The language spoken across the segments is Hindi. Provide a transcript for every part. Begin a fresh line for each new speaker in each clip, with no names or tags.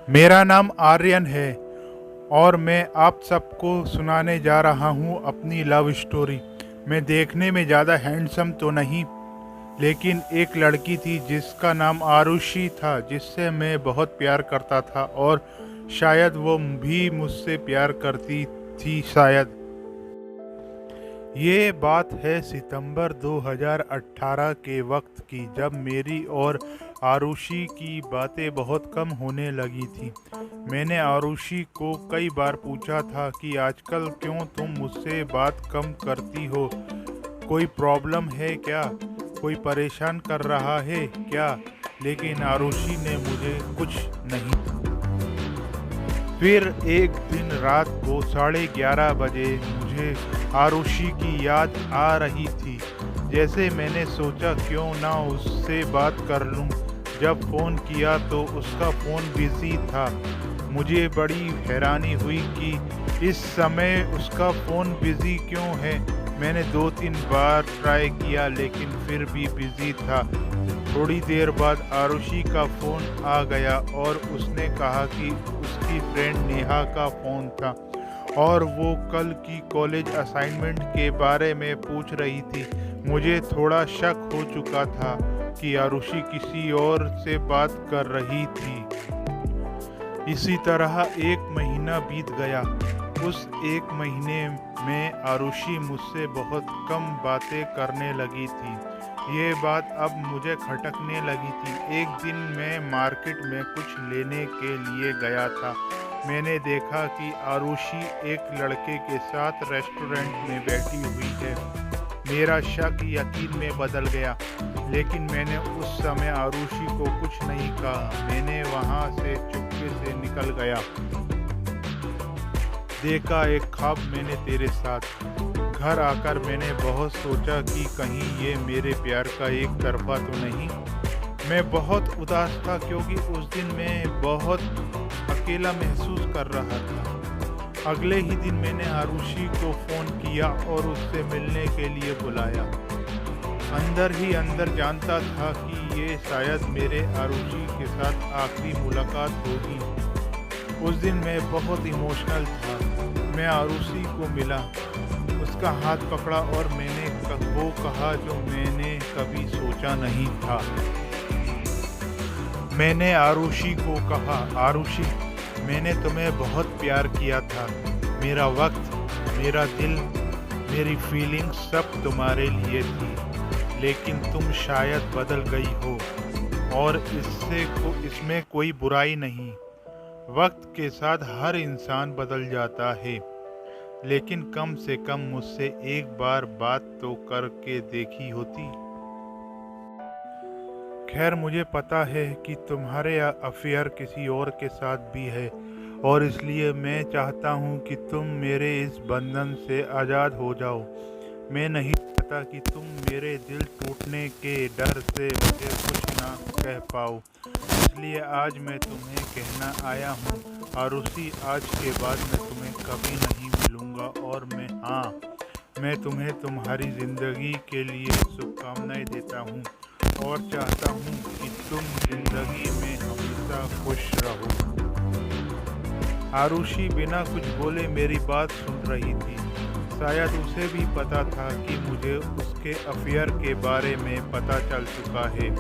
मेरा नाम आर्यन है और मैं आप सबको सुनाने जा रहा हूँ अपनी लव स्टोरी। मैं देखने में ज़्यादा हैंडसम तो नहीं, लेकिन एक लड़की थी जिसका नाम आरुषि था, जिससे मैं बहुत प्यार करता था और शायद वो भी मुझसे प्यार करती थी शायद। ये बात है सितंबर 2018 के वक्त की, जब मेरी और आरुषि की बातें बहुत कम होने लगी थी। मैंने आरुषि को कई बार पूछा था कि आजकल क्यों तुम मुझसे बात कम करती हो, कोई प्रॉब्लम है क्या, कोई परेशान कर रहा है क्या, लेकिन आरुषि ने मुझे कुछ नहीं। फिर एक दिन रात को 11:30 बजे मुझे आरुषि की याद आ रही थी। जैसे मैंने सोचा क्यों ना उससे बात कर लूं। जब फ़ोन किया तो उसका फ़ोन बिज़ी था। मुझे बड़ी हैरानी हुई कि इस समय उसका फ़ोन बिज़ी क्यों है। मैंने 2-3 बार ट्राई किया लेकिन फिर भी बिज़ी था। थोड़ी देर बाद आरुषि का फ़ोन आ गया और उसने कहा कि उसकी फ्रेंड नेहा का फ़ोन था और वो कल की कॉलेज असाइनमेंट के बारे में पूछ रही थी। मुझे थोड़ा शक हो चुका था कि आरुषि किसी और से बात कर रही थी। इसी तरह एक महीना बीत गया। उस एक महीने में आरुषि मुझसे बहुत कम बातें करने लगी थी। ये बात अब मुझे खटकने लगी थी। एक दिन मैं मार्केट में कुछ लेने के लिए गया था। मैंने देखा कि आरुषि एक लड़के के साथ रेस्टोरेंट में बैठी हुई है। मेरा शक यकीन में बदल गया, लेकिन मैंने उस समय आरुषि को कुछ नहीं कहा। मैंने वहाँ से चुपके से निकल गया। देखा एक ख्वाब मैंने तेरे साथ। घर आकर मैंने बहुत सोचा कि कहीं ये मेरे प्यार का एक तरफा तो नहीं। मैं बहुत उदास था क्योंकि उस दिन मैं बहुत अकेला महसूस कर रहा था। अगले ही दिन मैंने आरुषि को फ़ोन किया और उससे मिलने के लिए बुलाया। अंदर ही अंदर जानता था कि ये शायद मेरे आरुषि के साथ आखिरी मुलाकात होगी। उस दिन मैं बहुत इमोशनल था। मैं आरुषि को मिला, उसका हाथ पकड़ा और मैंने वो कहा जो मैंने कभी सोचा नहीं था। मैंने आरुषि को कहा, आरुषि, मैंने तुम्हें बहुत प्यार किया था। मेरा वक्त, मेरा दिल, मेरी फीलिंग्स सब तुम्हारे लिए थी, लेकिन तुम शायद बदल गई हो और इसमें कोई बुराई नहीं। वक्त के साथ हर इंसान बदल जाता है, लेकिन कम से कम मुझसे एक बार बात तो करके देखी होती। खैर, मुझे पता है कि तुम्हारे अफेयर किसी और के साथ भी है और इसलिए मैं चाहता हूँ कि तुम मेरे इस बंधन से आज़ाद हो जाओ। मैं नहीं चाहता कि तुम मेरे दिल टूटने के डर से मुझे कुछ ना कह पाओ। इसलिए आज मैं तुम्हें कहना आया हूँ, आरुषि, आज के बाद मैं तुम्हें कभी नहीं मिलूँगा और मैं तुम्हें तुम्हारी ज़िंदगी के लिए शुभकामनाएं देता हूँ और चाहता हूँ कि तुम ज़िंदगी में हमेशा खुश रहो। आरुषि बिना कुछ बोले मेरी बात सुन रही थी। शायद उसे भी पता था कि मुझे उसके अफेयर के बारे में पता चल चुका है।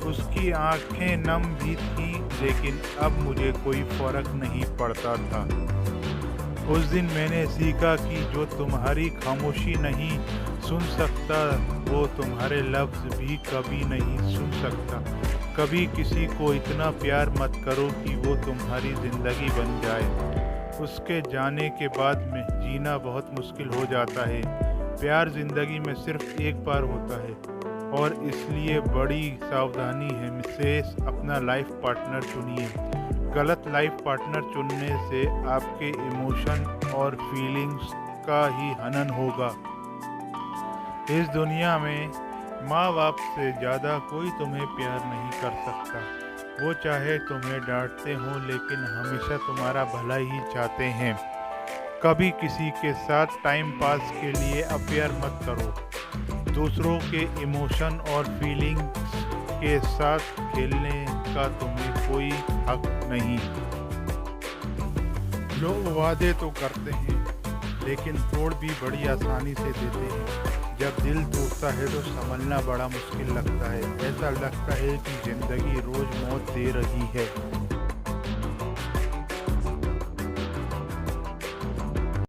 उसकी आंखें नम भी थीं, लेकिन अब मुझे कोई फर्क नहीं पड़ता था। उस दिन मैंने सीखा कि जो तुम्हारी खामोशी नहीं सुन सकता, वो तुम्हारे लफ्ज़ भी कभी नहीं सुन सकता। कभी किसी को इतना प्यार मत करो कि वो तुम्हारी ज़िंदगी बन जाए। उसके जाने के बाद में जीना बहुत मुश्किल हो जाता है। प्यार ज़िंदगी में सिर्फ एक बार होता है और इसलिए बड़ी सावधानी है। मिसेस, अपना लाइफ पार्टनर चुनिए। गलत लाइफ पार्टनर चुनने से आपके इमोशन और फीलिंग्स का ही हनन होगा। इस दुनिया में माँ बाप से ज़्यादा कोई तुम्हें प्यार नहीं कर सकता। वो चाहे तुम्हें डांटते हों, लेकिन हमेशा तुम्हारा भला ही चाहते हैं। कभी किसी के साथ टाइम पास के लिए अफेयर मत करो। दूसरों के इमोशन और फीलिंग्स के साथ खेलने का तुम्हें कोई हक नहीं। लोग वादे तो करते हैं लेकिन तोड़ भी बड़ी आसानी से देते हैं। जब दिल टूटता है तो संभलना बड़ा मुश्किल लगता है। ऐसा लगता है कि जिंदगी रोज मौत दे रही है।